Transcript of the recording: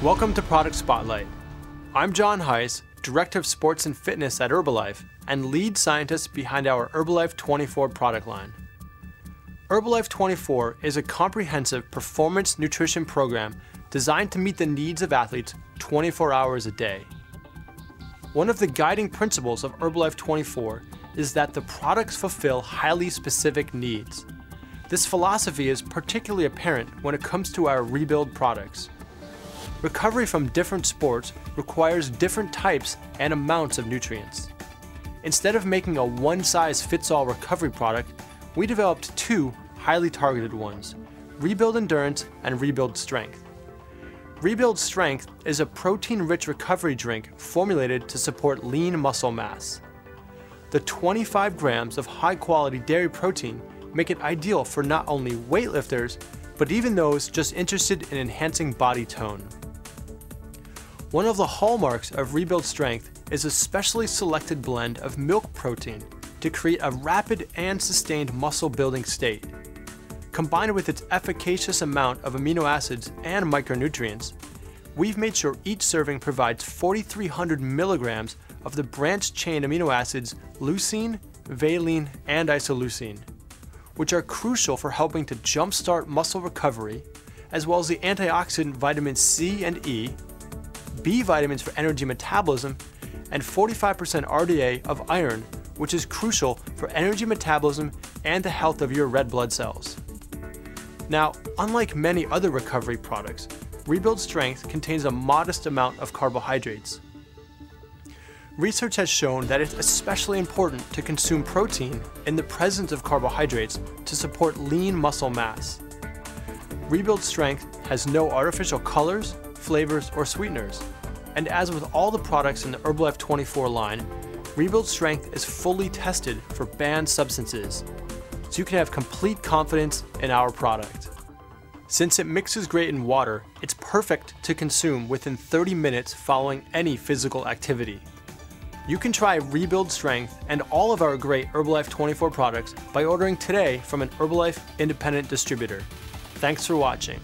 Welcome to Product Spotlight. I'm John Heiss, Director of Sports and Fitness at Herbalife and lead scientist behind our Herbalife 24 product line. Herbalife 24 is a comprehensive performance nutrition program designed to meet the needs of athletes 24 hours a day. One of the guiding principles of Herbalife 24 is that the products fulfill highly specific needs. This philosophy is particularly apparent when it comes to our Rebuild products. Recovery from different sports requires different types and amounts of nutrients. Instead of making a one-size-fits-all recovery product, we developed two highly targeted ones, Rebuild Endurance and Rebuild Strength. Rebuild Strength is a protein-rich recovery drink formulated to support lean muscle mass. The 25 grams of high-quality dairy protein make it ideal for not only weightlifters, but even those just interested in enhancing body tone. One of the hallmarks of Rebuild Strength is a specially selected blend of milk protein to create a rapid and sustained muscle building state. Combined with its efficacious amount of amino acids and micronutrients, we've made sure each serving provides 4,300 milligrams of the branched-chain amino acids leucine, valine, and isoleucine, which are crucial for helping to jumpstart muscle recovery, as well as the antioxidant vitamins C and E, B vitamins for energy metabolism, and 45% RDA of iron, which is crucial for energy metabolism and the health of your red blood cells. Now, unlike many other recovery products, Rebuild Strength contains a modest amount of carbohydrates. Research has shown that it's especially important to consume protein in the presence of carbohydrates to support lean muscle mass. Rebuild Strength has no artificial colors, flavors, or sweeteners. And as with all the products in the Herbalife 24 line, Rebuild Strength is fully tested for banned substances, so you can have complete confidence in our product. Since it mixes great in water, it's perfect to consume within 30 minutes following any physical activity. You can try Rebuild Strength and all of our great Herbalife 24 products by ordering today from an Herbalife independent distributor. Thanks for watching.